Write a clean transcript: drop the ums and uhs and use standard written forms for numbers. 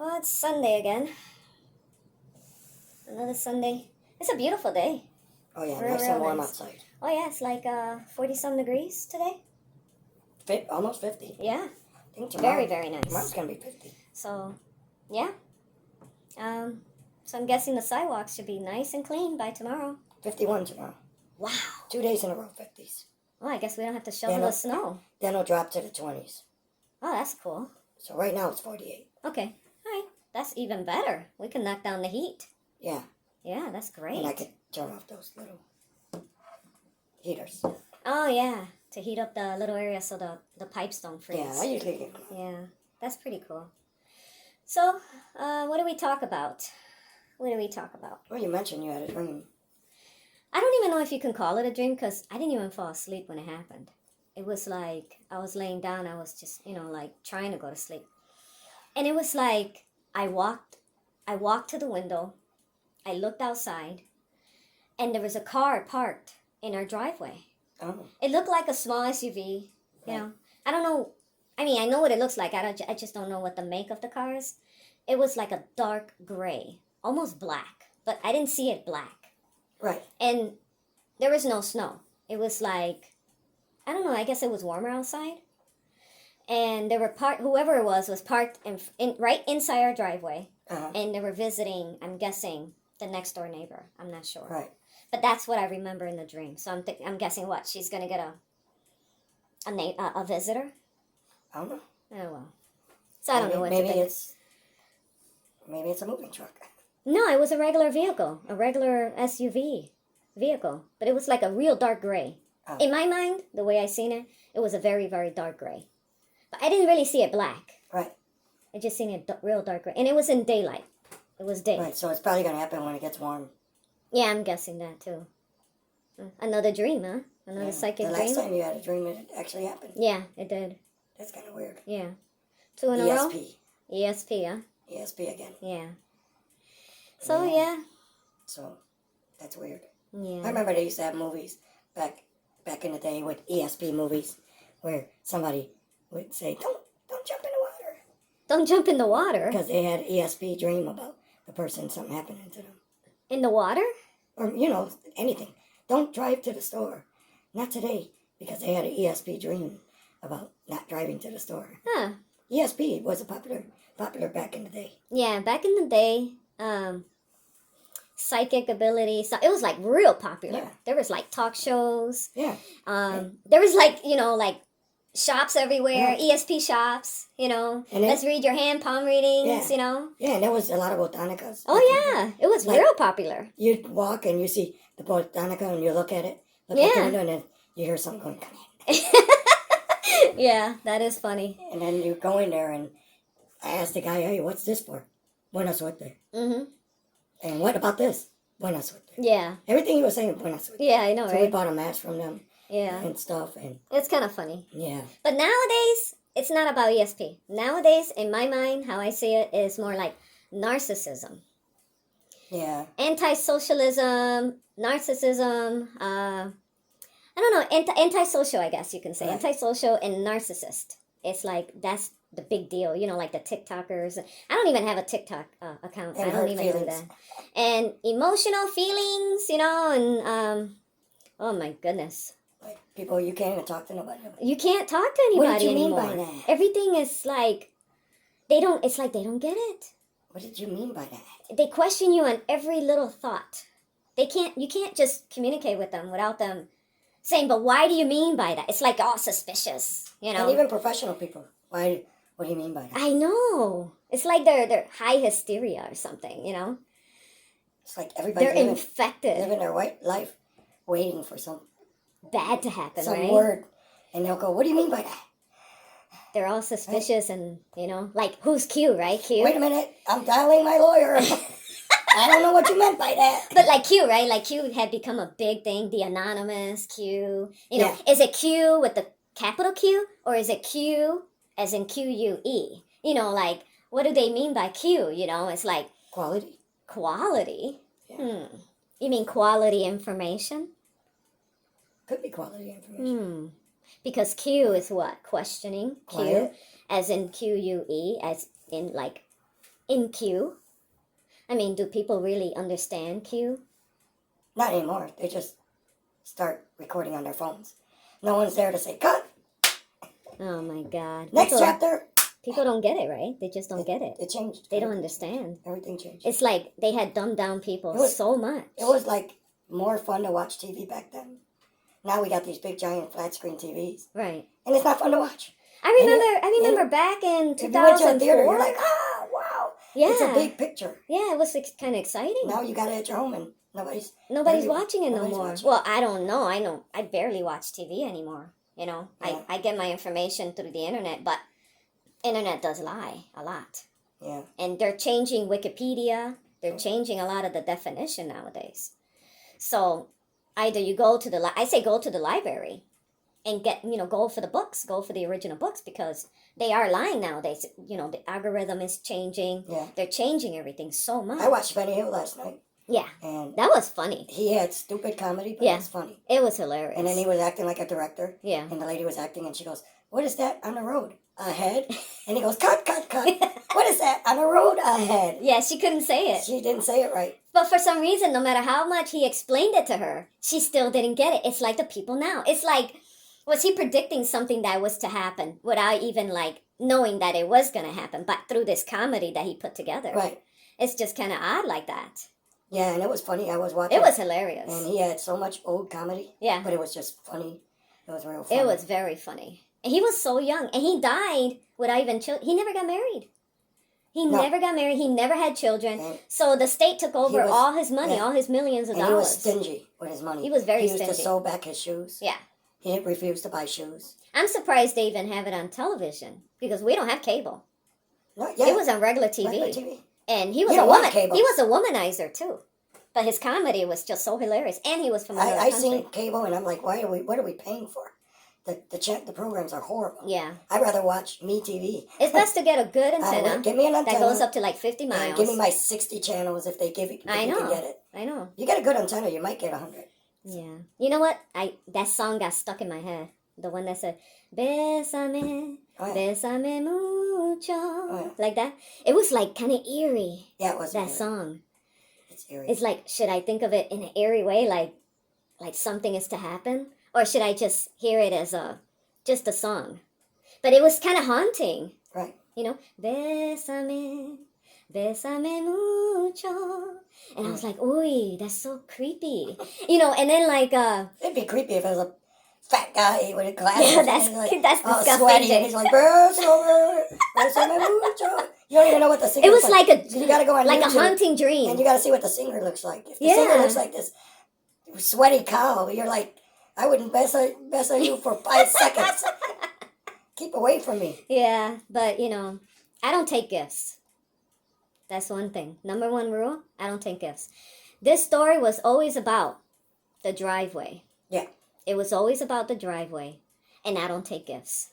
Well, it's Sunday again. Another Sunday. It's a beautiful day. Oh yeah, Real, nice real and warm nice. outside. Oh yeah, it's like 40-some degrees today. Almost 50. Yeah, I think tomorrow, very, very nice. Tomorrow's gonna be 50. So, yeah. So I'm guessing the sidewalks should be nice and clean by tomorrow. 51 tomorrow. Wow. 2 days in a row, 50s. Well, I guess we don't have to shovel the snow. Then it'll drop to the 20s. Oh, that's cool. So right now it's 48. Okay. All right. That's even better. We can knock down the heat. Yeah. Yeah, that's great. And I could turn off those little heaters. Oh, yeah. To heat up the little area so the pipes don't freeze. Yeah, I usually leave them. Yeah, that's pretty cool. So, what do we talk about? What do we talk about? Well, you mentioned you had a dream. I don't even know if you can call it a dream because I didn't even fall asleep when it happened. It was like I was laying down. I was just, like trying to go to sleep. And it was like I walked to the window. I looked outside and there was a car parked in our driveway. Oh. It looked like a small SUV, you know. I don't know. I mean, I know what it looks like. I just don't know what the make of the car is. It was like a dark gray, almost black, but I didn't see it black. Right. And there was no snow. It was like, I don't know, I guess it was warmer outside. And they were whoever it was parked right inside our driveway. Uh-huh. And they were visiting, I'm guessing, the next door neighbor. I'm not sure. Right. But that's what I remember in the dream. So I'm guessing what? She's going to get a visitor? I don't know. Oh, well. So I don't know what to think. Maybe it's a moving truck. No, it was a regular vehicle. A regular SUV vehicle. But it was like a real dark gray. Oh. In my mind, the way I seen it, it was a very, very dark gray. But I didn't really see it black. Right. I just seen it real dark gray. And it was in daylight. It was day. Right, so it's probably going to happen when it gets warm. Yeah, I'm guessing that too. Another dream, huh? Another psychic dream? The last time you had a dream, it actually happened. Yeah, it did. That's kind of weird. Yeah. 2 in a row? E.S.P. E.S.P, huh? E.S.P again. Yeah. So, yeah. So, that's weird. Yeah. I remember they used to have movies back in the day with E.S.P movies where somebody would say, don't jump in the water. Don't jump in the water? Because they had E.S.P dream about the person, something happening to them. In the water? Or, anything. Don't drive to the store. Not today, because they had an E.S.P dream about not driving to the store. Huh. E.S.P was a popular back in the day. Yeah, back in the day, psychic ability, so it was like real popular. Yeah. There was like talk shows. Yeah. There was like, like shops everywhere, Yeah. ESP shops, And let's read your hand palm readings, Yeah, and there was a lot of botanicas. Oh yeah, it was real popular. You'd walk and you see the botanica and you look at it, out the window, and then you hear something going, come in. Yeah, that is funny. And then you go in there and I asked the guy, hey, what's this for? Buena suerte. Mm-hmm. And what about this? Buena suerte. Yeah. Everything he was saying, buena suerte. Yeah, I know, so right? we bought a match from them. Yeah. And stuff. And it's kind of funny. yeah. But nowadays, it's not about ESP. Nowadays, in my mind, how I see it is more like narcissism. Yeah. Anti-socialism, narcissism, I don't know, antisocial, I guess you can say. Right. Antisocial and narcissist. It's like, that's the big deal, like the TikTokers. I don't even have a TikTok account. And I don't even do that. And emotional feelings, and, oh my goodness. Like, people, you can't even talk to nobody. You can't talk to anybody What did you anymore. mean by that? Everything is like, it's like they don't get it. What did you mean by that? They question you on every little thought. You can't just communicate with them without them saying, but why do you mean by that? It's like all suspicious, And even professional people. What do you mean by that? I know. It's like they're high hysteria or something, It's like everybody's infected. Living their life waiting for some bad to happen, some right? word. And they'll go, what do you mean by that? They're all suspicious and, like, who's Q, right? Q? Wait a minute, I'm dialing my lawyer. I don't know what you meant by that. But like Q, right? Like Q had become a big thing, the anonymous Q. Is it Q with the capital Q? Or is it Q as in Q-U-E? Like, what do they mean by Q? It's like... Quality. Quality? Yeah. You mean quality information? Could be quality information. Because Q is what? Questioning. Quiet. Q as in Q-U-E, as in like in Q? I mean, do people really understand Q? Not anymore. They just start recording on their phones. No one's there to say, cut! Oh my God. Next chapter! People don't get it, right? They just don't get it. It changed. They don't understand. Everything changed. It's like they had dumbed down people so much. It was like more fun to watch TV back then. Now we got these big giant flat screen TVs. Right. And it's not fun to watch. I remember back in 2004. If you went to a theater, you're like, ah, wow. Yeah. It's a big picture. Yeah, it was kind of exciting. Now you got it at your home and nobody's watching it no more. Well, I don't know. I know I barely watch TV anymore. You know, Yeah. I get my information through the internet, but internet does lie a lot. Yeah. And they're changing Wikipedia. They're changing a lot of the definition nowadays. So either you go to go to the library and go for the books, go for the original books, because they are lying nowadays. You know, the algorithm is changing. Yeah. They're changing everything so much. I watched Benny Hill last night. Yeah. And that was funny. He had stupid comedy, but it was funny. It was hilarious. And then he was acting like a director. Yeah. And the lady was acting and she goes, what is that on the road? Ahead? And he goes, cut, cut, cut. What is that on the road ahead? Yeah, she couldn't say it. She didn't say it right. But for some reason, no matter how much he explained it to her, she still didn't get it. It's like the people now. It's like, was he predicting something that was to happen without even like knowing that it was going to happen, but through this comedy that he put together? Right. It's just kind of odd like that. Yeah, and it was funny. I was watching. It was hilarious. And he had so much old comedy. Yeah. But it was just funny. It was real funny. It was very funny. And he was so young. And he died without even children. He never got married. He never got married. He never had children. And so the state took over all his money, all his millions of and dollars. He was stingy with his money. He was very stingy. He used to sew back his shoes. Yeah. He refused to buy shoes. I'm surprised they even have it on television because we don't have cable. No, yeah. It was on regular TV. Regular TV. And he was You a don't want woman. cable. He was a womanizer too. But his comedy was just so hilarious. And he was from another I country. seen cable and I'm like, what are we paying for? The programs are horrible. Yeah. I'd rather watch MeTV. It's best to get a good antenna. Give me an antenna. That goes up to like 50 miles. And give me my 60 channels if they give it. I know. You can get it. I know. You get a good antenna, you might get 100. Yeah. You know what? That song got stuck in my head. The one that said, Bésame, Bésame mucho. Like that. It was like kind of eerie. Yeah, it was. That song. It's eerie. It's like, should I think of it in an eerie way? Like something is to happen? Or should I just hear it as just a song? But it was kind of haunting. Right. You know, Bésame, Bésame mucho. And I was like, ooh, that's so creepy. You know, and then like... It'd be creepy if it was a fat guy with glasses. Yeah, that's disgusting. Sweaty, and he's like, Bésame mucho. You don't even know what the singer looks like. It was you gotta go on like YouTube, a haunting dream. And you gotta see what the singer looks like. If the singer looks like this sweaty cow, you're like, I wouldn't besa you for 5 seconds. Keep away from me. Yeah, but you know, I don't take gifts. That's one thing. Number one rule, I don't take gifts. This story was always about the driveway. Yeah. It was always about the driveway, and I don't take gifts.